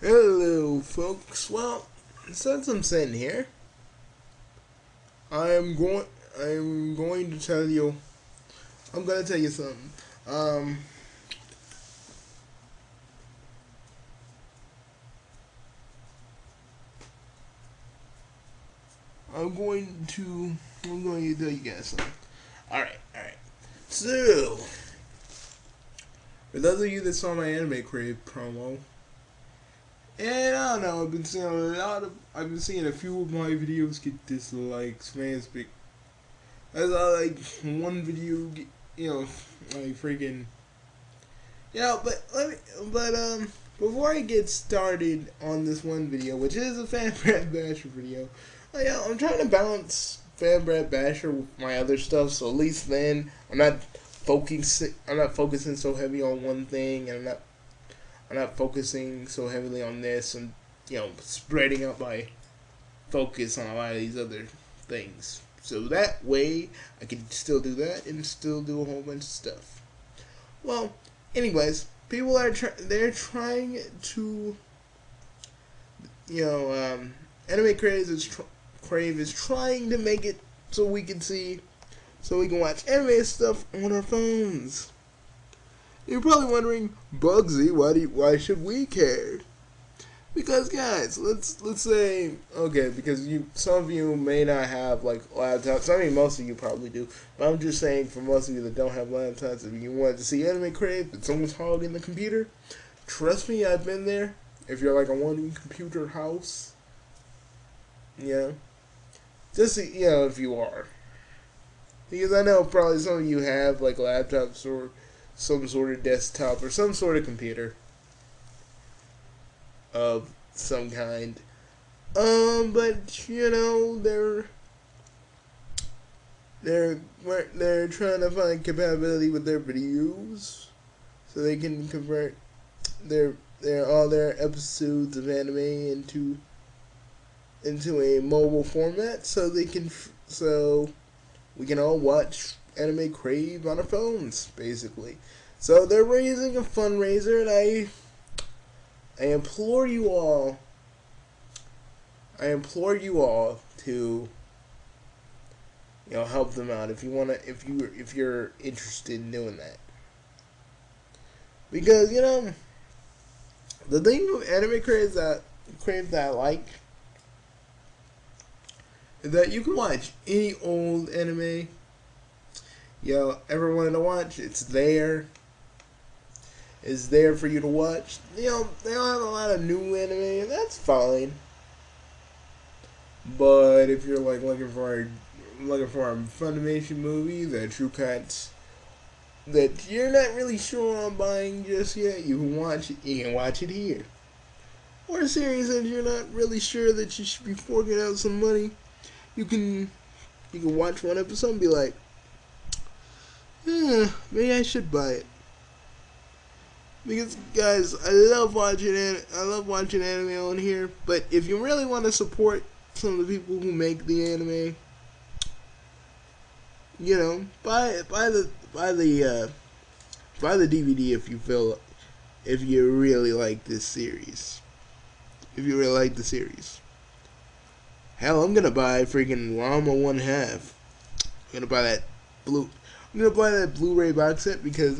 Hello, folks. Well, since I'm sitting here, I'm going. I'm going to tell you. I'm going to tell you something. Um, I'm going to. I'm going to tell you guys something. All right, all right. So, for those of you that saw my Anime Crave promo, and I don't know, I've been seeing a few of my videos get dislikes. Fans big. I saw like one video, like freaking. But before I get started on this one video, which is a Fan Brad Basher video, I'm trying to balance Fan Brad Basher with my other stuff, so at least then I'm not focusing so heavy on one thing, and I'm not focusing so heavily on this, and spreading out my focus on a lot of these other things. So that way, I can still do that and still do a whole bunch of stuff. Well, anyways, people are they're trying to, Anime Crave is trying to make it so we can so we can watch anime stuff on our phones. You're probably wondering, Bugsy, why should we care? Because guys, let's say because some of you may not have like laptops. I mean, most of you probably do. But I'm just saying, for most of you that don't have laptops, if you want to see Anime Crave, but someone's hogging the computer, trust me, I've been there. If you're like a one computer house, just if you are, because I know probably some of you have like laptops or some sort of desktop or some sort of computer of some kind. But they're trying to find compatibility with their videos, so they can convert all their episodes of anime into a mobile format, so we can all watch Anime Crave on our phones, basically. So they're raising a fundraiser, and I implore you all to help them out if you're interested in doing that. Because the thing with Anime Crave that I like is that you can watch any old anime ever wanted to watch. It's there. It's there for you to watch. They don't have a lot of new anime, and that's fine. But if you're like looking for a Funimation movie that that you're not really sure on buying just yet, you can watch it. You can watch it here. Or a series that you're not really sure that you should be forking out some money, you can watch one episode and be like, maybe I should buy it. Because guys, I love watching anime on here. But if you really want to support some of the people who make the anime, buy the DVD if you really like this series. If you really like the series, hell, I'm gonna buy freaking Rama 1/2. I'm gonna buy that Blu-ray box set because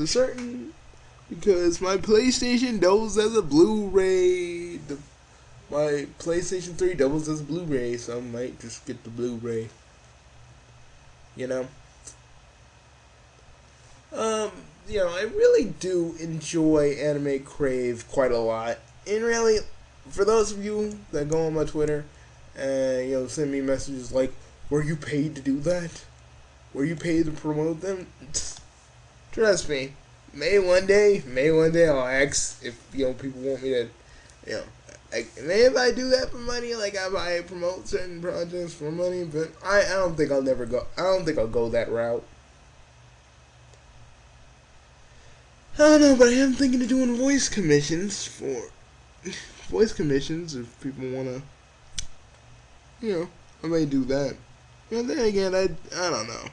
my PlayStation doubles as a Blu-ray. My PlayStation 3 doubles as a Blu-ray, so I might just get the Blu-ray. I really do enjoy Anime Crave quite a lot. And really, for those of you that go on my Twitter and, send me messages like, were you paid to do that? Were you paid to promote them? Trust me, May one day I'll ask if people want me to, maybe if I do that for money, like I promote certain projects for money, but I don't think I'll go that route. I don't know, but I am thinking of doing voice commissions if people wanna, I may do that. But then again, I don't know.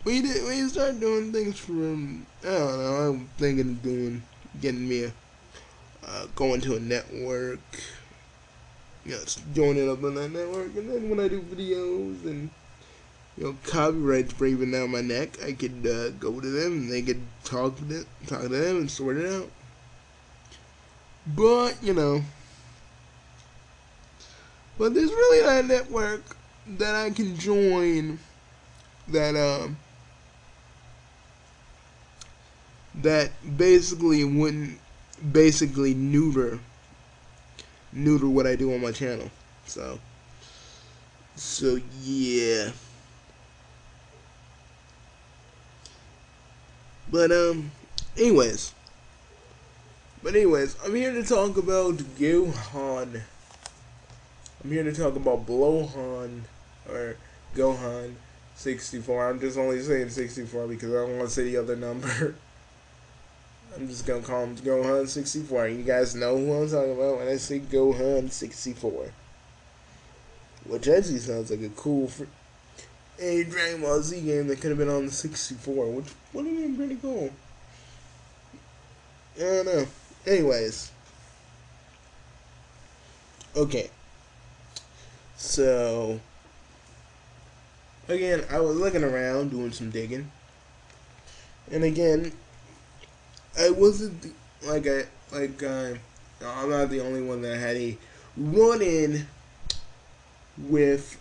When you start doing things from, I don't know, I'm thinking of getting me going to a network, joining up on that network, and then when I do videos and copyrights breathing down my neck, I could go to them and they could talk to them and sort it out. But but there's really not a network that I can join that that basically wouldn't neuter what I do on my channel. So yeah. But anyways, I'm here to talk about Gohan. I'm here to talk about Blohan or Gohan 64. I'm just only saying 64 because I don't want to say the other number. I'm just gonna call him Gohan 64. You guys know who I'm talking about when I say Gohan 64, which actually sounds like a cool a Dragon Ball Z game that could have been on the 64, which would have been pretty cool. I don't know. Anyways. Okay. So, again, I was looking around, doing some digging. And again, I wasn't, I'm not the only one that had a run-in with,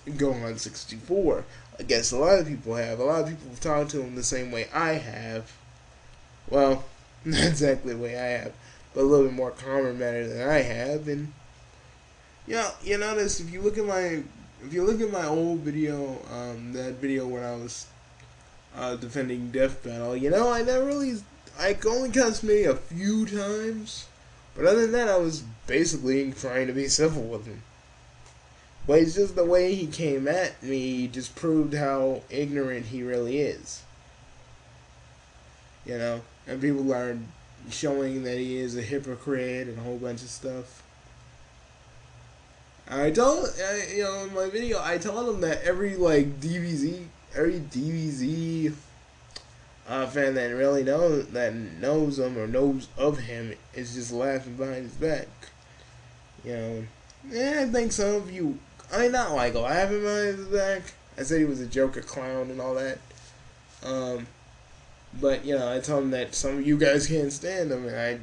Gohan 64. I guess a lot of people have. A lot of people have talked to him the same way I have. Well, not exactly the way I have, but a little bit more calmer manner than I have. And you notice if you look at my old video, that video when I was defending Death Battle, I only cussed me a few times, but other than that, I was basically trying to be civil with him. But it's just the way he came at me just proved how ignorant he really is. And people are showing that he is a hypocrite and a whole bunch of stuff. In my video, I told him that every DBZ fan that really knows him or knows of him is just laughing behind his back. I think some of you, not laughing behind his back. I said he was a joke, a clown, and all that. But I told him that some of you guys can't stand him, and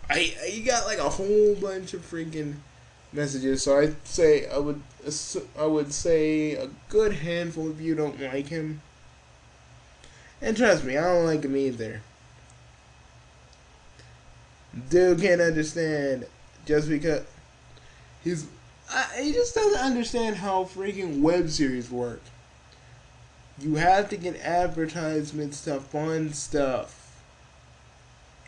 I got a whole bunch of freaking messages. So I would say a good handful of you don't like him, and trust me, I don't like him either. Dude can't understand just because he just doesn't understand how freaking web series work. You have to get advertisements to fund stuff.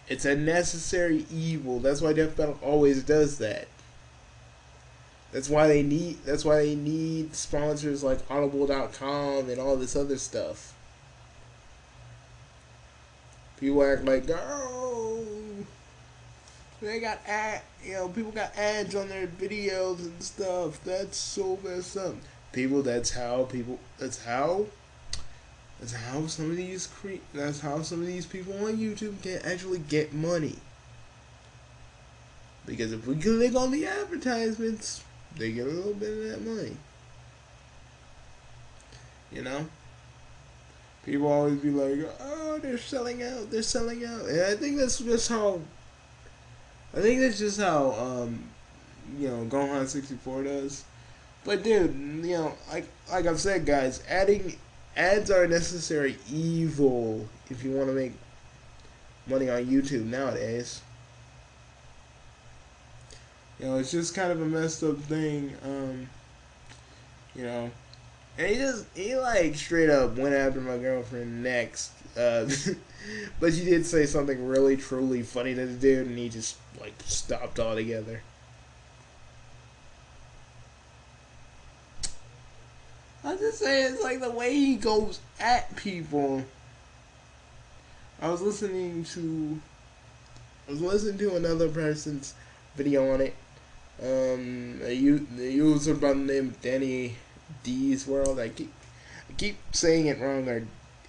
It's a necessary evil. That's why Death Battle always does that. That's why they need sponsors like Audible.com and all this other stuff. People act like, oh, they got people got ads on their videos and stuff. That's so messed up. That's how some of these people on YouTube can actually get money. Because if we click on the advertisements, they get a little bit of that money. People always be like, oh, they're selling out. And I think that's just how Gohan 64 does. But dude, like I've said, guys, ads are a necessary evil if you want to make money on YouTube nowadays. It's just kind of a messed up thing. And he straight up went after my girlfriend next. But she did say something really truly funny to the dude, and he just stopped altogether. I just say it's the way he goes at people. I was listening to another person's video on it. A user by the name of Danny D's World. I keep saying it wrong, or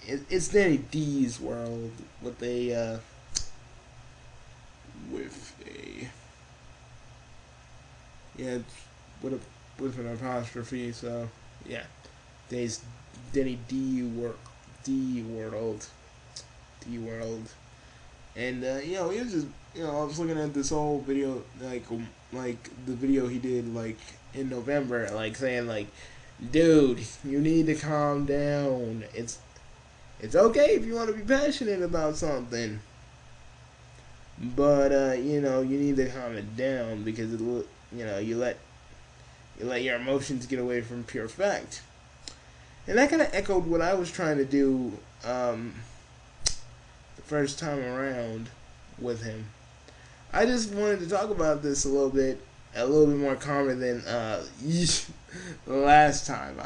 it's Danny D's world with a yeah, with an apostrophe. So yeah, there's Denny D world, and it was just I was looking at this whole video like the video he did like in November, like saying like, dude, you need to calm down. It's okay if you want to be passionate about something, but you need to calm it down because you let your emotions get away from pure fact. And that kind of echoed what I was trying to do the first time around with him. I just wanted to talk about this a little bit more calmer than last time.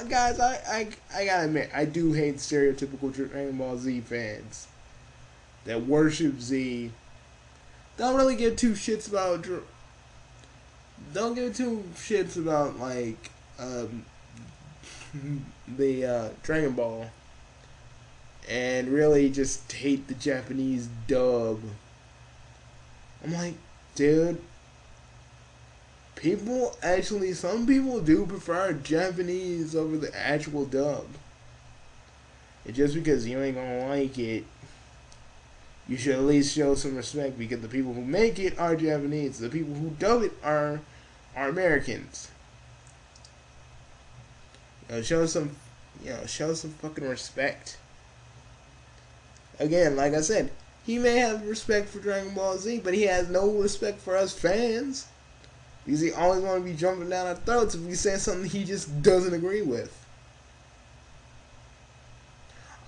Guys, I gotta admit, I do hate stereotypical Dragon Ball Z fans that worship Z. Don't really give two shits about. Don't give two shits about like the Dragon Ball, and really just hate the Japanese dub. I'm like, dude, some people do prefer Japanese over the actual dub. And just because you ain't gonna like it, you should at least show some respect because the people who make it are Japanese. The people who dub it are Americans. Show some fucking respect. Again, like I said, he may have respect for Dragon Ball Z, but he has no respect for us fans. Because he always want to be jumping down our throats if we say something he just doesn't agree with.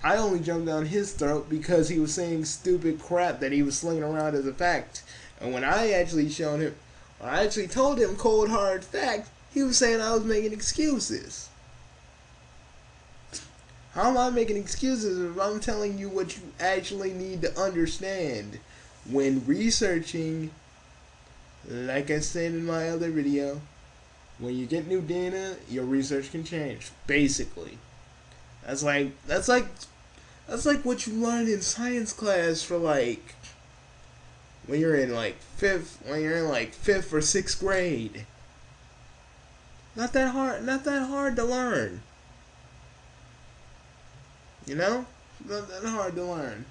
I only jumped down his throat because he was saying stupid crap that he was slinging around as a fact. And when I actually told him cold hard fact, he was saying I was making excuses. How am I making excuses if I'm telling you what you actually need to understand when researching? Like I said in my other video, when you get new data, your research can change. Basically, that's like what you learn in science class for like when you're in like fifth or sixth grade. Not that hard to learn. Not that hard to learn.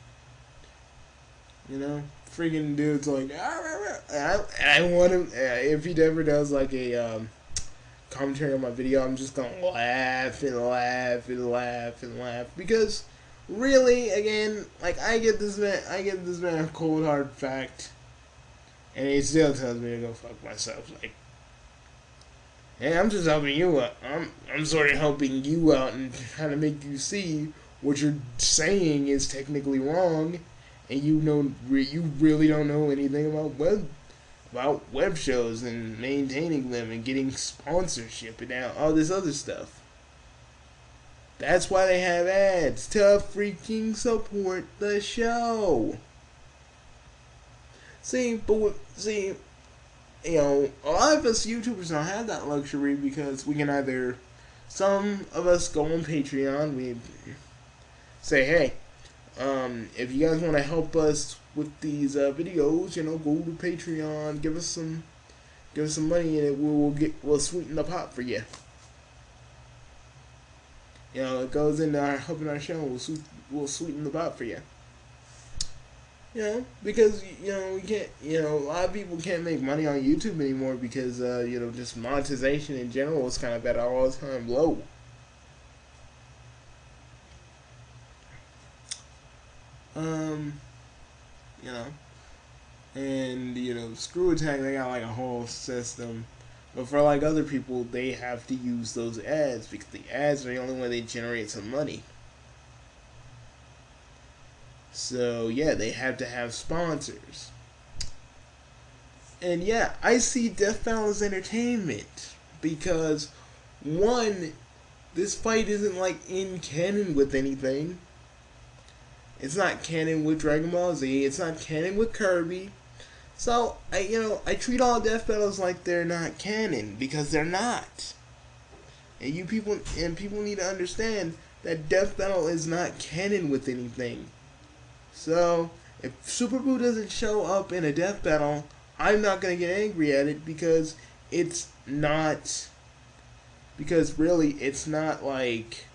Freaking dude's like, I want him. If he ever does like a commentary on my video, I'm just gonna laugh and laugh and laugh and laugh because really, again, like I get this man a cold hard fact, and he still tells me to go fuck myself. Like, hey, I'm just helping you out. I'm sort of helping you out and trying to make you see what you're saying is technically wrong, and you really don't know anything about web shows and maintaining them and getting sponsorship and all this other stuff. That's why they have ads to freaking support the show. A lot of us YouTubers don't have that luxury because we can either, some of us go on Patreon, we say, hey, if you guys want to help us with these videos, go to Patreon, give us some money, and we'll sweeten the pot for you. It goes into helping our show. We'll sweeten the pot for you. Because we can't. A lot of people can't make money on YouTube anymore because just monetization in general is kind of at an all-time low. And Screw Attack, they got like a whole system, but for like other people, they have to use those ads because the ads are the only way they generate some money. So yeah, they have to have sponsors. And yeah, I see Death Battle as entertainment because one, this fight isn't like in canon with anything. It's not canon with Dragon Ball Z. It's not canon with Kirby. So I treat all death battles like they're not canon because they're not. And people need to understand that Death Battle is not canon with anything. So, if Super Boo doesn't show up in a Death Battle, I'm not going to get angry at it because it's not. Because really, it's not like.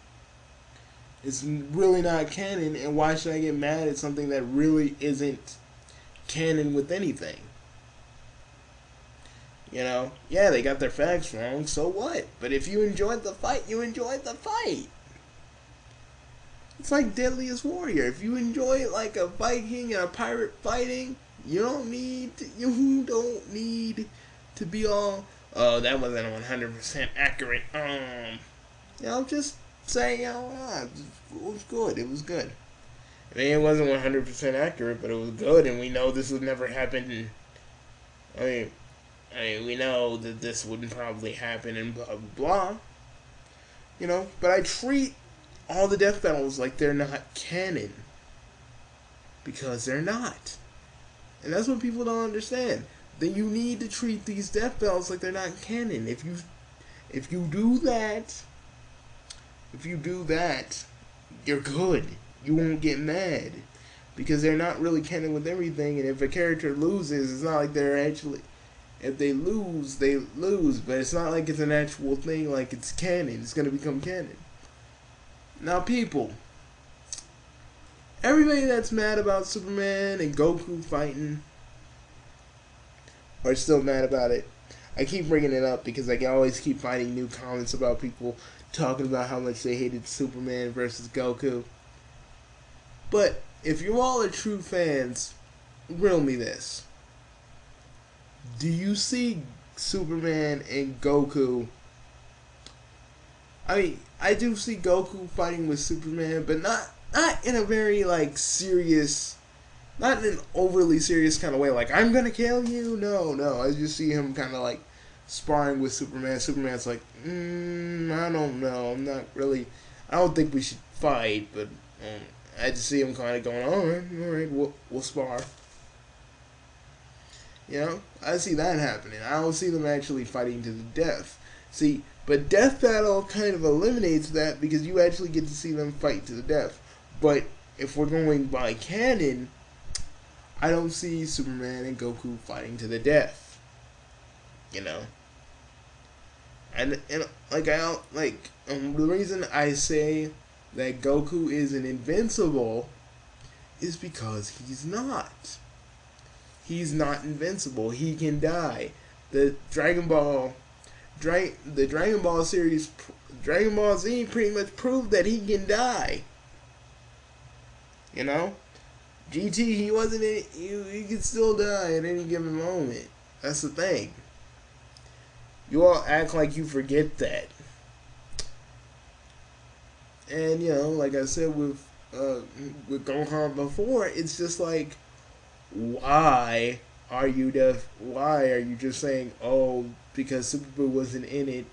It's really not canon, and why should I get mad at something that really isn't canon with anything? You know? Yeah, they got their facts wrong, so what? But if you enjoyed the fight, you enjoyed the fight. It's like Deadliest Warrior. If you enjoy like a Viking and a pirate fighting, you don't need to be all, oh, that wasn't 100% accurate. Just say, it was good. It was good. I mean, it wasn't 100% accurate, but it was good, and we know this would never happen. I mean, we know that this wouldn't probably happen, and blah blah blah. But I treat all the death battles like they're not canon because they're not, and that's what people don't understand. Then you need to treat these death battles like they're not canon. If you do that. If you do that, you're good. You won't get mad. Because they're not really canon with everything, and if a character loses, it's not like they're actually... If they lose, but it's not like it's an actual thing, like it's canon. It's going to become canon. Now, people, everybody that's mad about Superman and Goku fighting are still mad about it. I keep bringing it up because I always keep finding new comments about people talking about how much they hated Superman versus Goku. But if you all are true fans, riddle me this. Do you see Superman and Goku? I mean, I do see Goku fighting with Superman, but not in a very serious, not in an overly serious kind of way. Like, I'm gonna kill you. No. I just see him kind of sparring with Superman. Superman's like, I don't know. I don't think we should fight, but I just see him kind of going, all right, we'll spar. I see that happening. I don't see them actually fighting to the death. See, but Death Battle kind of eliminates that because you actually get to see them fight to the death. But if we're going by canon, I don't see Superman and Goku fighting to the death. And the reason I say that Goku isn't invincible is because he's not. He's not invincible. He can die. The Dragon Ball series, Dragon Ball Z pretty much proved that he can die. GT, he wasn't in, he could still die at any given moment. That's the thing. You all act like you forget that. And, like I said with Gohan before, it's just like, why are you just saying, oh, because Super Boo wasn't in it,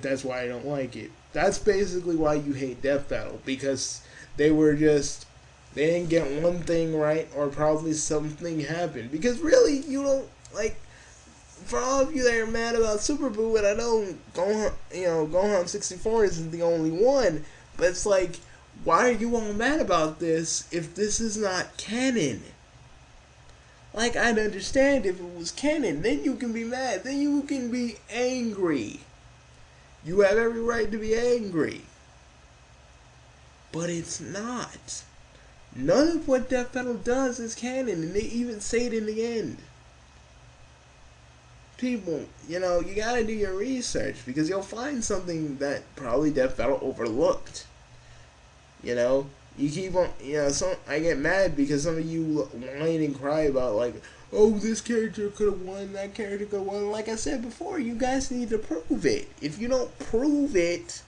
that's why I don't like it. That's basically why you hate Death Battle, because they didn't get one thing right, or probably something happened. Because really, you don't, for all of you that are mad about Super Boo, and I know Gohan 64 isn't the only one, but it's like, why are you all mad about this if this is not canon? I'd understand if it was canon, then you can be mad, then you can be angry. You have every right to be angry. But it's not. None of what Death Battle does is canon, and they even say it in the end. People, you gotta do your research, because you'll find something that probably Death Battle overlooked. You keep on, I get mad because some of you whine and cry about, oh, this character could have won, that character could have won. Like I said before, you guys need to prove it. If you don't prove it,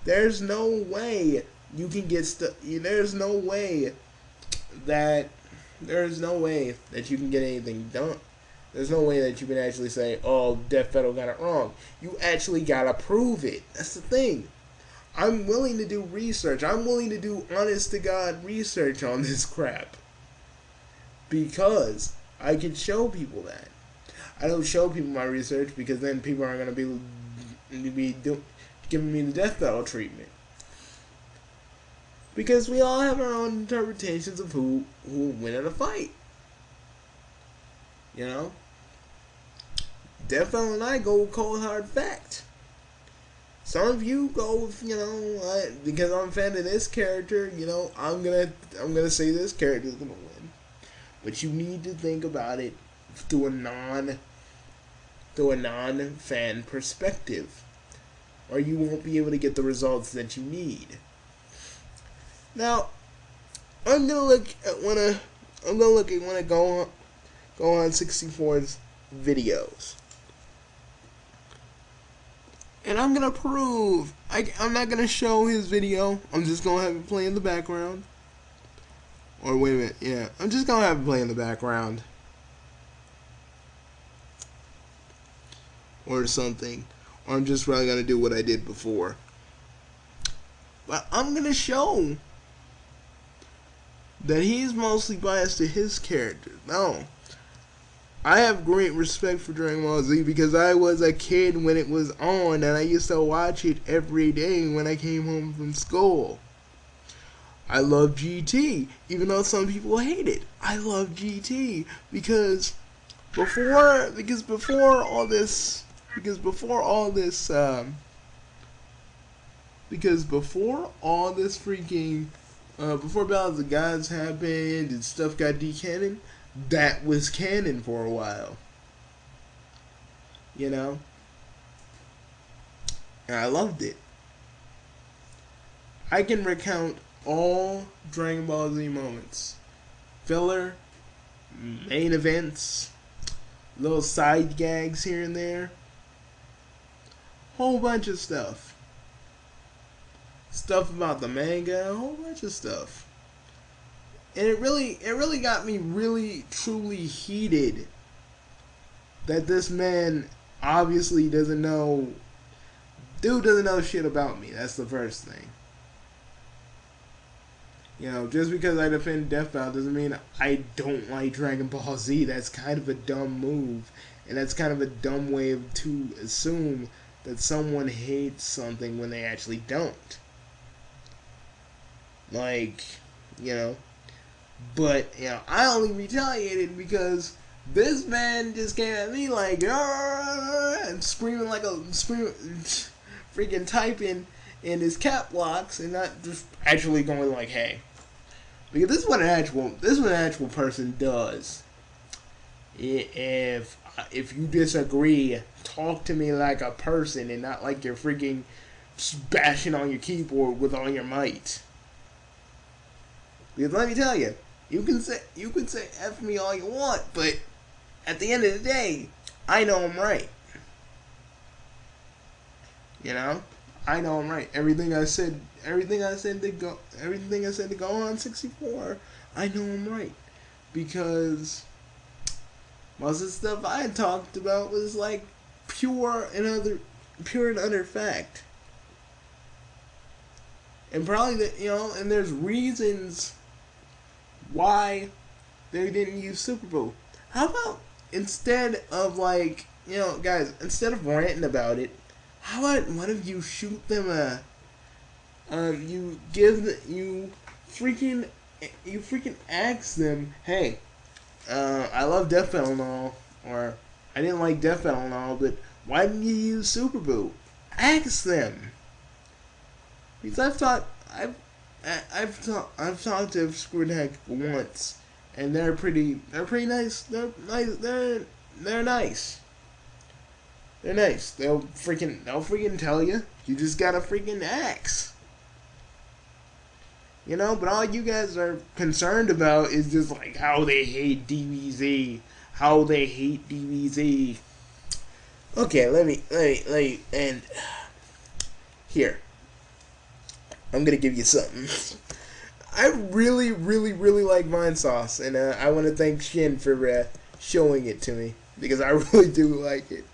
there's no way you can get there's no way that you can get anything done. There's no way that you can actually say, oh, Death Battle got it wrong. You actually gotta prove it. That's the thing. I'm willing to do research. I'm willing to do honest-to-God research on this crap. Because I can show people that. I don't show people my research because then people aren't going to be giving me the death battle treatment. Because we all have our own interpretations of who will win in a fight. You know? Death battle and I go with cold hard fact. Some of you go with, because I'm a fan of this character, I'm gonna say this character is gonna win. But you need to think about it through a non-fan perspective, or you won't be able to get the results that you need. Now, I'm gonna look at one of Gohan 64's videos, and I'm gonna prove. I'm not gonna show his video. I'm just gonna have it play in the background. Or wait a minute, yeah, I'm just gonna have it play in the background, or something. Or I'm just really gonna do what I did before. But I'm gonna show that he's mostly biased to his character. No. I have great respect for Dragon Ball Z because I was a kid when it was on and I used to watch it every day when I came home from school. I love GT, even though some people hate it. I love GT because before all this freaking before Battle of the Gods happened and stuff got decanon, that was canon for a while. And I loved it. I can recount all Dragon Ball Z moments. Filler, main events, little side gags here and there. Whole bunch of stuff. Stuff about the manga, a whole bunch of stuff. And it really got me really, truly heated that this man obviously doesn't know shit about me. That's the first thing. Just because I defend Death Battle doesn't mean I don't like Dragon Ball Z. That's kind of a dumb move. And that's kind of a dumb way to assume that someone hates something when they actually don't. But, I only retaliated because this man just came at me like, and screaming freaking typing in his cap locks and not just actually going like, hey. Because this is what an actual person does. If you disagree, talk to me like a person and not like you're freaking bashing on your keyboard with all your might. Because let me tell you, you can say F me all you want, but at the end of the day, I know I'm right. I know I'm right. Everything I said to Gohan 64, I know I'm right. Because most of the stuff I had talked about was like pure and utter fact. And probably and there's reasons why they didn't use Super Buu. How about instead of guys, instead of ranting about it, how about one of you shoot them you freaking ask them, hey, I love Death Battle and all, or I didn't like Death Battle and all, but why didn't you use Super Buu? Ask them. Because I've talked to Squid Hack once, and they're pretty nice. They're nice. They're nice. They're nice. They'll freaking tell you. You just gotta freaking ask. But all you guys are concerned about is just like how they hate DBZ. How they hate DBZ. Okay, let me, and here. I'm gonna give you something. I really, really, really like Vinesauce, and I want to thank Shin for showing it to me, because I really do like it.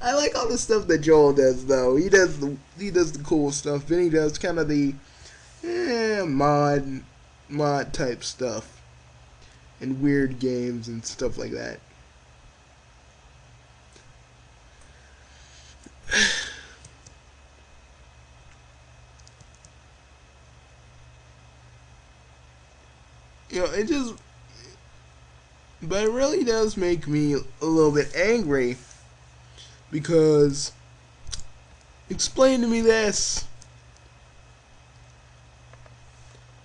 I like all the stuff that Joel does, though. He does the cool stuff. Then he does kind of the mod type stuff and weird games and stuff like that. it just, but it really does make me a little bit angry because, explain to me this.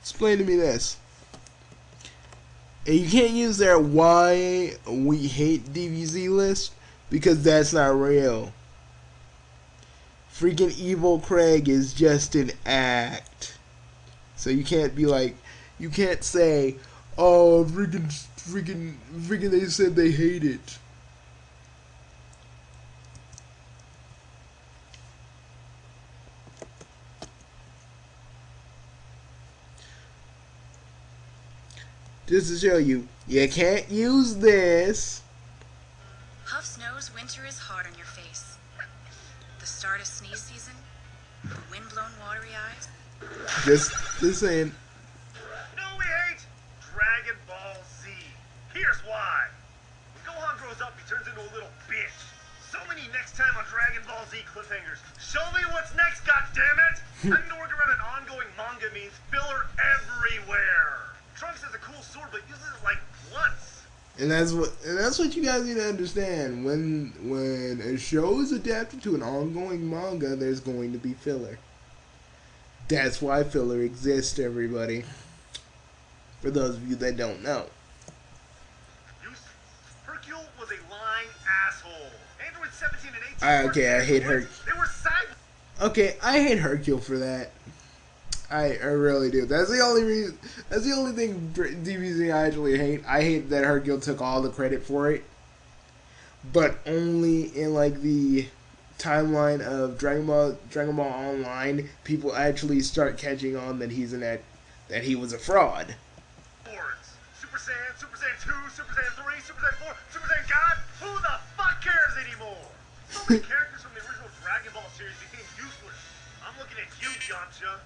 Explain to me this. And you can't use their why we hate DBZ list because that's not real. Freaking Evil Craig is just an act. So you can't be like, you can't say, oh, freaking, they said they hate it. Just to show you, you can't use this. Huff's knows winter is hard on your face. The start of sneeze season, the wind-blown watery eyes. Just saying. No, we hate Dragon Ball Z. Here's why. When Gohan grows up, he turns into a little bitch. So many next time on Dragon Ball Z cliffhangers. Show me what's next, goddammit! Having to work around an ongoing manga means filler everywhere. Trunks has a cool sword, but uses it like once. And that's what you guys need to understand. When a show is adapted to an ongoing manga, there's going to be filler. That's why filler exists, everybody. For those of you that don't know. Hercule was a lying asshole. Android 17 and 18. Okay, I hate her. They were cyber. Okay, I hate Hercule for that. I really do. That's the only reason. That's the only thing DBZ I actually hate. I hate that Hercule took all the credit for it, but only in like the timeline of Dragon Ball Online, people actually start catching on that that he was a fraud. Super Saiyan, Super Saiyan 2, Super Saiyan 3, Super Saiyan 4, Super Saiyan God. Who the fuck cares anymore? So many characters from the original Dragon Ball series became useless. I'm looking at you, Yamcha.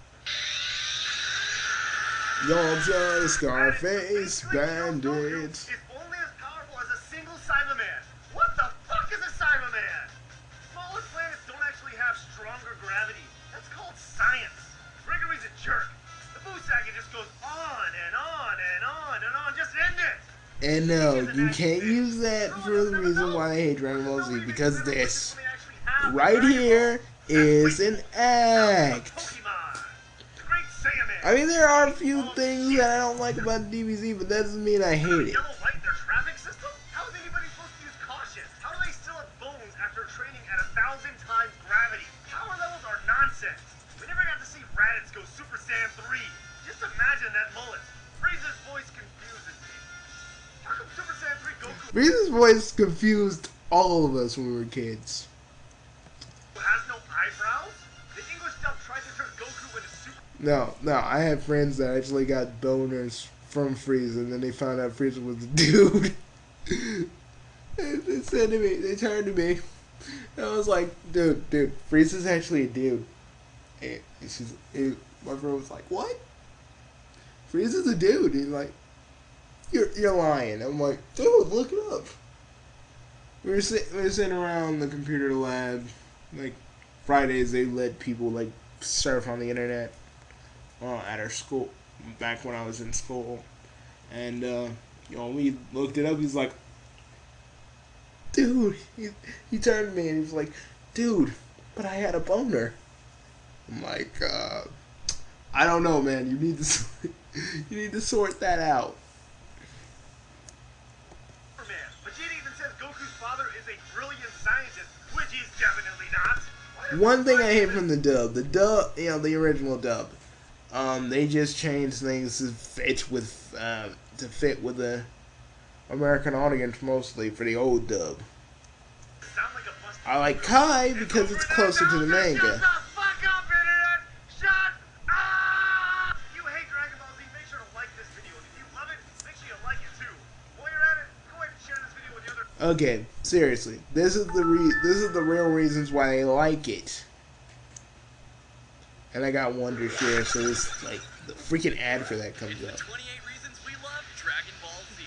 Yamcha, Scarface, Bandit. Is only as powerful as a single Cyberman. What the fuck is a Cyberman? Smaller planets don't actually have stronger gravity. That's called science. Gregory's a jerk. The Buu saga just goes on and on and on and on. Just end it. And no, you can't use that for the reason why I hate Dragon Ball Z, because this right here is an act. I mean, there are a few things that I don't like about DBZ, but that doesn't mean I hate it. Yellow light in their traffic system? How is anybody supposed to use caution? How do they still have bones after training at 1,000 times gravity? Power levels are nonsense. We never got to see Raditz go Super Saiyan 3. Just imagine that mullet. Frieza's voice confuses me. How come Super Saiyan 3 Goku Frieza's voice confused all of us when we were kids. has no eyebrows? The English dub tried to turn Goku into Super... No, I have friends that actually got boners from Frieza, and then they found out Frieza was a dude. They said to me, they turned to me, and I was like, dude, Frieza's actually a dude. And my friend was like, what? Frieza's a dude. He's like, you're lying. I'm like, dude, look it up. We were sitting around the computer lab, like Fridays. They let people like surf on the internet. At our school, back when I was in school, and we looked it up. He's like, dude, he turned to me and he was like, dude, but I had a boner. I'm like, I don't know, man. You need to sort that out. Vegeta even says Goku's father is a brilliant scientist, which he's definitely not. One thing I hate from the dub, the original dub. They just changed things to fit with the American audience mostly for the old dub. I like Kai because it's closer to the manga. Shut the fuck up, Internet! Shut up! If you hate Dragon Ball Z, make sure to like this video. And if you love it, make sure you like it too. While you're at it, go ahead and share this video with the other... Okay, seriously, this is the real reasons why I like it. And I got one to share, so it's like the freaking ad for that comes up. 28 reasons we love Dragon Ball Z.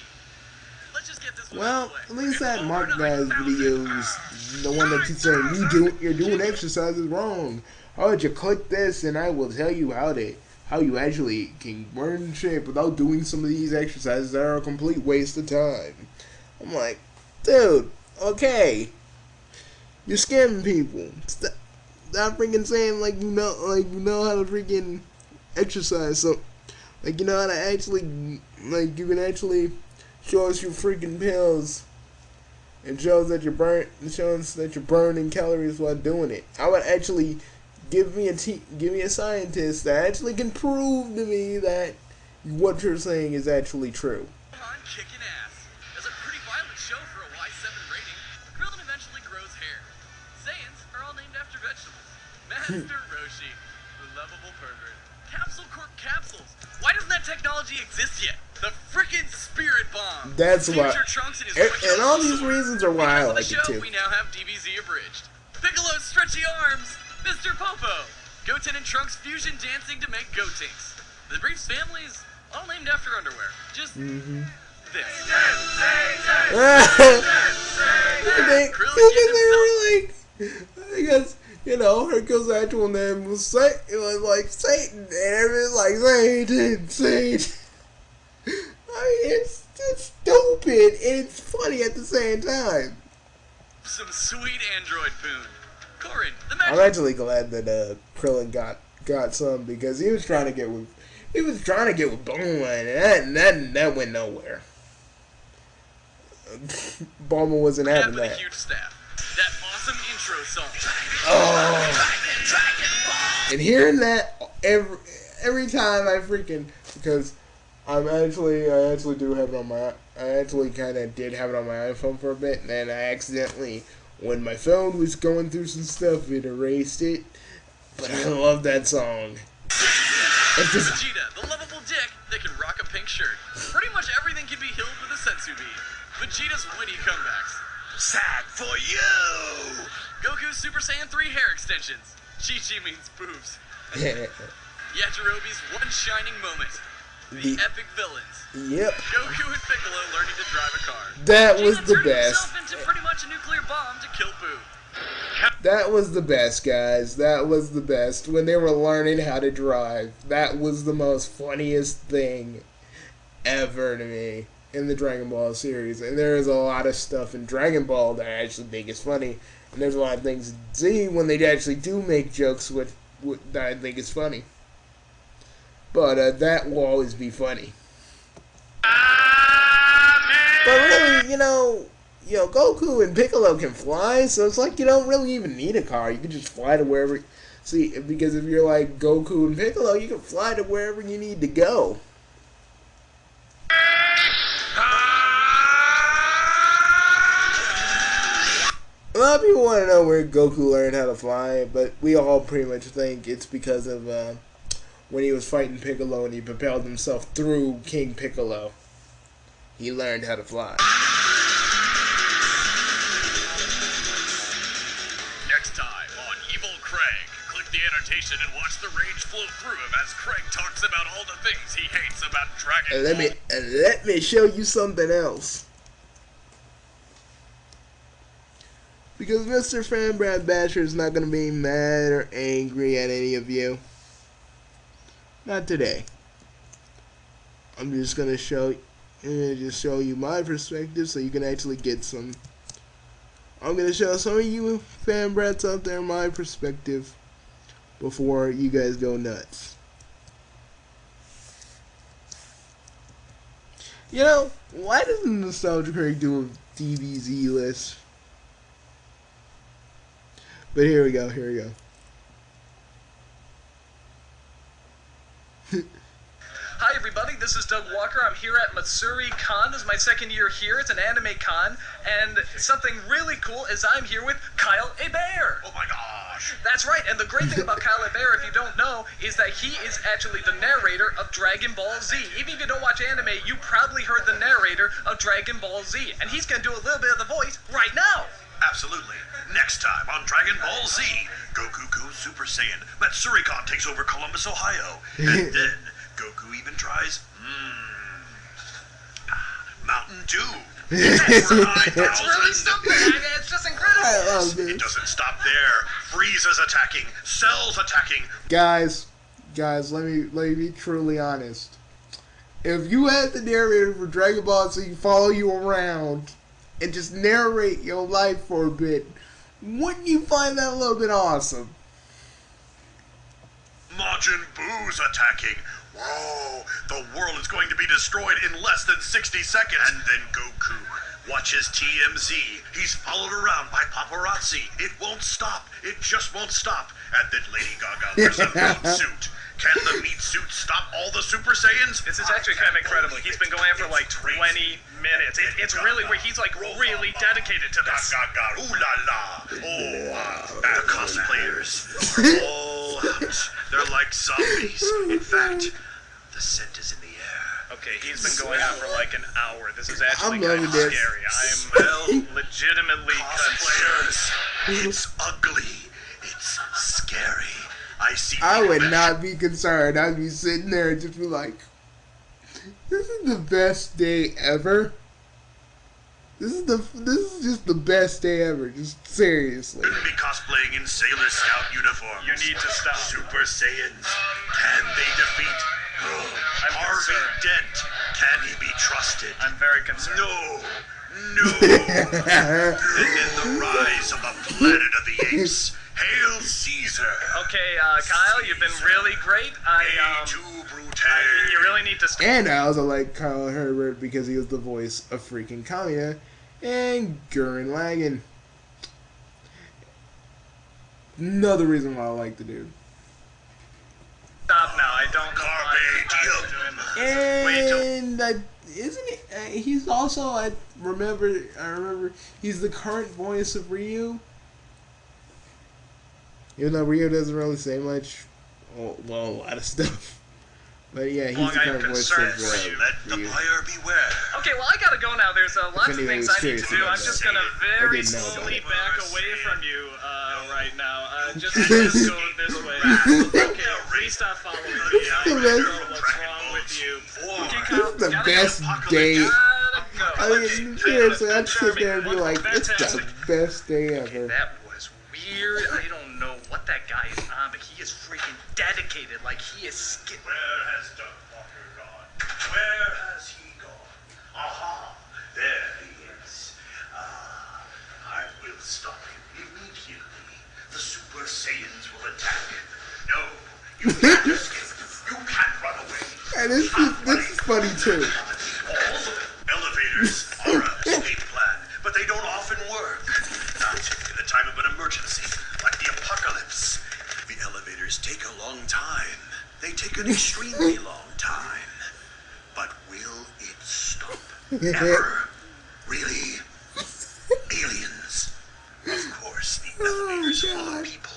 Let's just get this one Well, out of at the way. least that Over Mark guy's 9,000 videos, the one that keeps saying you're doing exercises wrong. How would you click this and I will tell you how how you actually can burn in shape without doing some of these exercises that are a complete waste of time. I'm like, dude, okay, you're scamming people. Stop freaking saying like you know how to freaking exercise. So like you know how to actually like you can actually show us your freaking pills. It shows that you're burning calories while doing it. I would actually give me a scientist that actually can prove to me that what you're saying is actually true. Gohan kicking ass. That's a pretty violent show for a Y7 rating. Krillin eventually grows hair. Saiyans are all named after vegetables. Master Roshi, the lovable pervert. Capsule Corp capsules. Why doesn't that technology exist yet? The frickin' Spirit Bomb. That's why. Future Trunks and his And all these reasons are why I like because of the it show, too. we now have DBZ abridged. Piccolo's stretchy arms. Mr. Popo. Goten and Trunks fusion dancing to make Gotenks. The Briefs family is all named after underwear. Just this. Because you know Hercules' actual name was it was like Satan, and everyone's like Satan. I mean, it's stupid and it's funny at the same time. Some sweet android poon. Corin, the I'm magic. actually glad that Krillin got some because he was trying to get with Bulma and that went nowhere. Bulma wasn't having With a that. huge staff. That awesome intro song. Oh. And hearing that every time I freaking because I actually do have it on my I actually kind of did have it on my iPhone for a bit, and then I accidentally, when my phone was going through some stuff, it erased it. But I love that song. It's just, Vegeta, the lovable dick that can rock a pink shirt. Pretty much everything can be healed with a sensu bead. Vegeta's witty comebacks. Sad for you! Goku's Super Saiyan 3 hair extensions. Chi-Chi means boobs. Yajirobe's one shining moment. The epic villains. yep, Goku and Piccolo learning to drive a car. that was Vegeta the turned best. himself into pretty much a nuclear bomb to kill Boo. That was the best, guys. That was the best. When they were learning how to drive, that was the most funniest thing ever to me in the Dragon Ball series. And there is a lot of stuff in Dragon Ball that I actually think is funny. And there's a lot of things in Z when they actually do make jokes with that I think is funny. But that will always be funny. But really, you know, Goku and Piccolo can fly, so it's like you don't really even need a car. You can just fly to wherever. See, because if you're like Goku and Piccolo, you can fly to wherever you need to go. A lot of people want to know where Goku learned how to fly, but we all pretty much think it's because of when he was fighting Piccolo and he propelled himself through King Piccolo. He learned how to fly. Next time on Evil Craig, click the annotation and watch the rage flow through him as Craig talks about all the things he hates about Dragon Ball. Let me show you something else. Because Mr. Fanbrad Basher is not going to be mad or angry at any of you. Not today. I'm just going to show you my perspective so you can actually get some. I'm going to show some of you fanbrats out there my perspective before you guys go nuts. You know, why doesn't Nostalgia Craig do a DBZ list? But here we go. Hi everybody, this is Doug Walker. I'm here at Matsuri Con. This is my second year here. It's an anime con. And something really cool is I'm here with Kyle Hebert. Oh my gosh! That's right, and the great thing about Kyle Hebert, if you don't know, is that he is actually the narrator of Dragon Ball Z. Even if you don't watch anime, you probably heard the narrator of Dragon Ball Z. And he's going to do a little bit of the voice right now. Absolutely. Next time on Dragon Ball Z, Goku goes Super Saiyan. Matsuri-Con takes over Columbus, Ohio. And then Goku even tries Mountain Dew. It's really something. I mean, it's just incredible. I love It this. doesn't stop there. Frieza's attacking. Cell's attacking. Guys, guys, let me be truly honest. If you had the narrator for Dragon Ball Z follow you around and just narrate your life for a bit, wouldn't you find that a little bit awesome? Majin Buu's attacking. Whoa, the world is going to be destroyed in less than 60 seconds. And then Goku watches TMZ. He's followed around by paparazzi. It won't stop. It just won't stop. And then Lady Gaga wears a meat suit. Can the meat suit stop all the Super Saiyans? This is actually kind of incredible. He's been going for like 20 minutes. It's really where he's like really dedicated to this. Gaga, ooh la la. Oh, the cosplayers are all out. They're like zombies. In fact, the scent is in the air. Okay, he's been going on for like an hour. This is actually I'm kind loving of this. scary. I'm legitimately Cosplayers. concerned. It's ugly. It's scary. I would not be concerned. I'd be sitting there and just be like, this is the best day ever. This is just the best day ever. Just seriously. Shouldn't be cosplaying in Sailor Scout uniforms. You need to stop. Super Saiyans. Can they defeat Harvey concerned. Dent? Can he be trusted? I'm very concerned. No. And then the rise of the Planet of the Apes. Hail Caesar. Okay, Kyle, you've been really great. Too brute. You really need to stop. And I also like Kyle Herbert because he was the voice of freaking Kamiya and Gurren Lagann. Another reason why I like the dude. Stop now. I don't know why you guys are doing this. And isn't he? He's also I remember he's the current voice of Ryu. Even though Ryu doesn't really say much, well, a lot of stuff. But yeah, he's the current voice of Ryu. Let the buyer beware. Okay, well, I gotta go now. There's a lot of anyone things was I need to curious do. about I'm that. just gonna I very didn't know slowly that. back away from you right now. Just go this way. Okay, please stop following me. I don't know what's wrong with you. Okay, Kyle, This is the gotta best go. day. Gotta go. I mean, seriously, I'd sit there and be like, it's the best day ever. That was weird. I don't know what that guy is on, but he is freaking dedicated. Like, he is Where has Doug Walker gone? Where has he gone? Aha! There he is. I will stop him immediately. The Super Saiyans will attack. No, you can't escape. You can't run away. And this is funny too. All elevators are a escape plan, but they don't often work. Not in the time of an emergency, like the apocalypse. The elevators take a long time. They take an extremely long time. But will it stop? Ever? Really? Aliens? Of course, the elevators are full of people.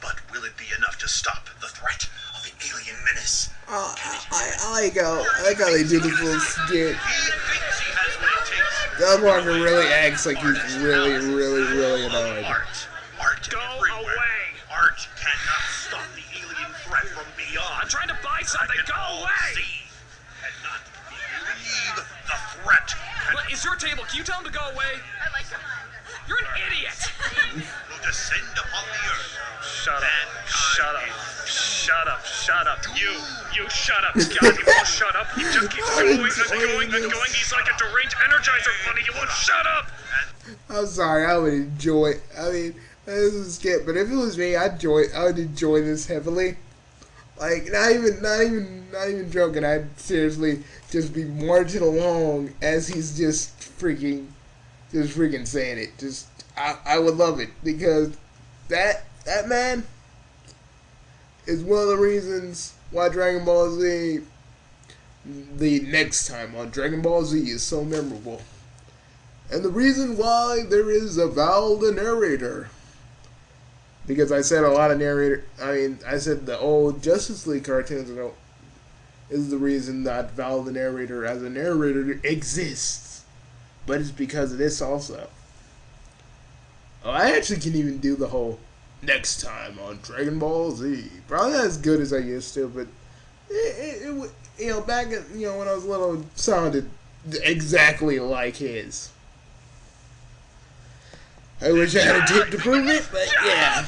But will it be enough to stop the threat of the alien menace? I like how they do this little skit. He thinks he has what it takes. Doug Walker really acts like he's really annoyed. Art Go everywhere. away. Art cannot stop the alien threat from beyond. I'm trying to buy something. Go away. Cannot believe the threat. What, is your table? Can you tell him to go away? You're an idiot. Will descend upon the earth. Shut up. Shut up. Shut up. Shut up. You shut up. God, you won't shut up. You just keep going and going. He's like a deranged Energizer bunny. You won't shut up. I'm sorry, I would enjoy. I mean, this is a skit, but if it was me, I would enjoy this heavily. Like, not even joking. I'd seriously just be marching along as he's just freaking saying it. I would love it because that man is one of the reasons why Dragon Ball Z, the next time on Dragon Ball Z, is so memorable. And the reason why there is a Val the narrator. Because I said a lot of I said the old Justice League cartoons is the reason that Val the narrator as a narrator exists. But it's because of this also. Oh, I actually can even do the whole next time on Dragon Ball Z. Probably not as good as I used to, but it back when I was little, it sounded exactly like his. I wish I had a tape to prove it, but yeah.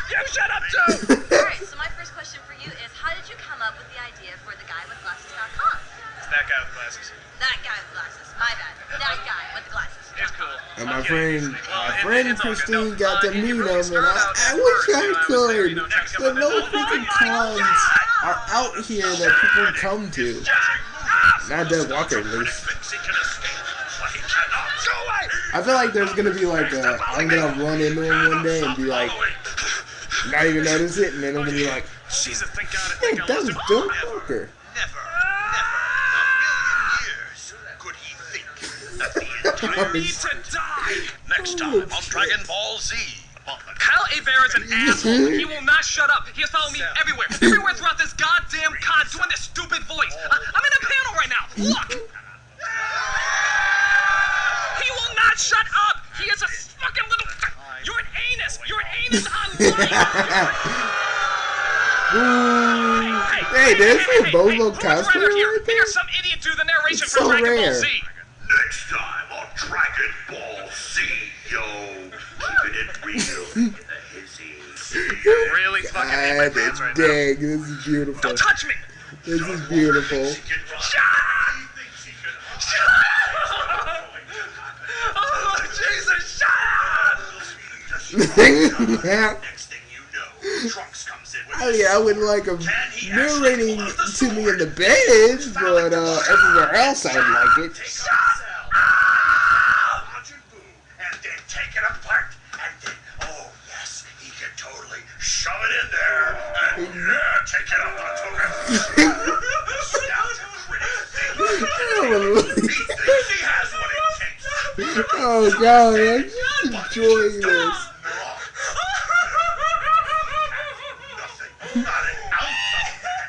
You shut up too. Alright, so my first question for you is, how how did you come up with the idea for theguywithglasses.com? It's that guy with glasses. That guy with glasses. My bad. That guy with the glasses. It's cool. And I'm my kidding. friend It's all good. Christine No, got to if you meet really him, and start out I at wish first, I you know, could. you know, check out But the- no Oh my freaking God. cons are out here that people come to. Not Doug Walker, at least. I feel like there's gonna be like I'm gonna run into him one day and be like, not even notice it, and then I'm gonna be like, Jesus, thank God. hey, that was Doug Walker. Never in a million years could he think that the entire Need to die! next time on Dragon Ball Z. Kyle Hebert is an asshole. He will not shut up. He has followed me everywhere. Everywhere throughout this goddamn con doing this stupid voice. I'm in a panel right now. Look! He will not shut up! He is a fucking little... You're an anus! You're an anus online! Hey, there's a Bobo who would cosplay rather hear, right there. hear some idiot do the narration It's for so Dragon Ball rare. Z? Next time on Dragon Ball Z, yo. Keeping it real in the hizzy. You're really fucking in my God pants right now. dang, this is beautiful. Don't touch me! This is beautiful. Oh, Jesus, shut up! Next thing you know, Trunks comes in with I mean, I would like him narrating to me in the bed, but everywhere else I would like it. Majin Buu, and then take it apart, and then, oh yes, he can totally shove it in there, and yeah, take it up onto him. Nostalgia critic thinks he has what it takes. Oh god, I'm just enjoying this. Nothing, not an ounce of that.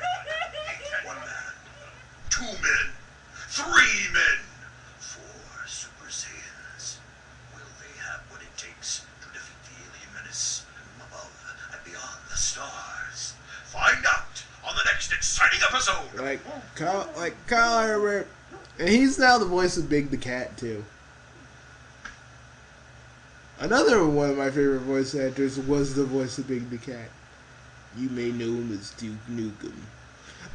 1 man, 2 men, 3 men, 4 Super Saiyans. Will they have what it takes to defeat the alien menace from above and beyond the stars? Find out on the next exciting episode. Like Kyle Herbert, and he's now the voice of Big the Cat too. Another one of my favorite voice actors was the voice of Big the Cat. You may know him as Duke Nukem.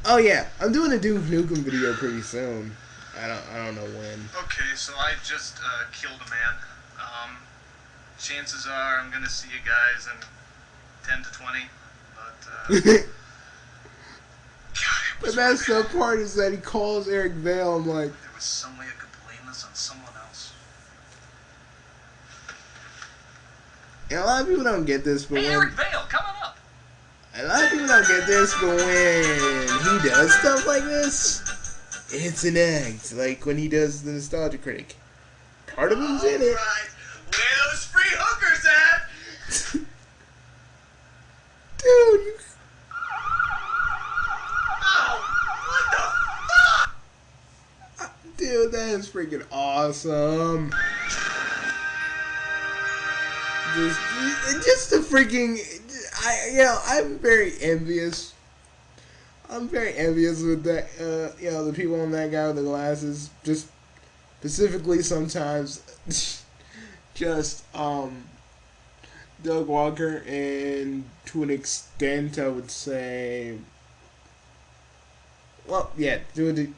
Oh yeah, I'm doing a Duke Nukem video pretty soon. I don't know when. Okay, so I just killed a man. Chances are I'm gonna see you guys in 10 to 20, but The messed up part is that he calls Eric Vale. I'm like, there was some way I could blame this on someone else. and a lot of people don't get this, but Hey, when Eric Vale, coming up! a lot of people don't get this, but when he does stuff like this, it's an act. Like when he does the Nostalgia Critic, part of him's in it. Right, where those free hookers at? Dude, you... Dude, that is freaking awesome. Just the freaking, I'm very envious. I'm very envious with that. The people on that guy with the glasses. Just specifically, sometimes, just Doug Walker, and to an extent, I would say. Well, yeah,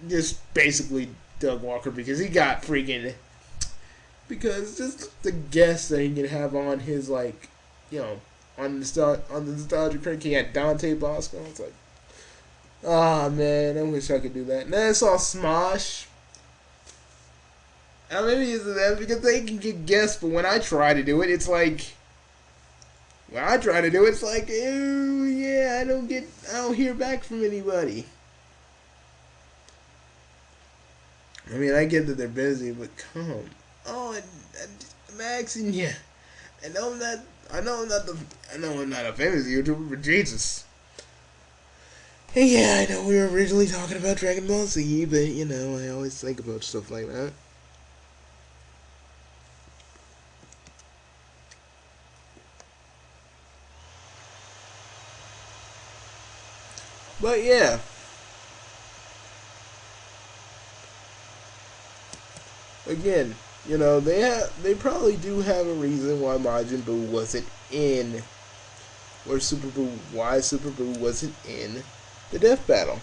just basically Doug Walker, because he got freaking. Because just the guests that he can have on his, like, on the Nostalgia Critic, he had Dante Bosco. It's like, man, I wish I could do that. And then I saw Smosh. And maybe it's that because they can get guests, but when I try to do it, it's like. When I try to do it, it's like, oh yeah, I don't hear back from anybody. I mean, I get that they're busy, but come on, Max and yeah, I know I'm not a famous YouTuber, but Jesus. Hey, yeah, I know we were originally talking about Dragon Ball Z, but I always think about stuff like that. But yeah. Again, they probably do have a reason why Majin Buu wasn't in, or why Super Buu wasn't in the death battle.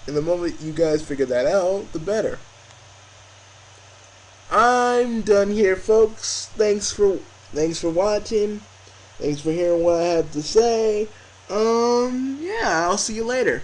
And the moment you guys figure that out, the better. I'm done here, folks. Thanks for watching. Thanks for hearing what I have to say. Yeah, I'll see you later.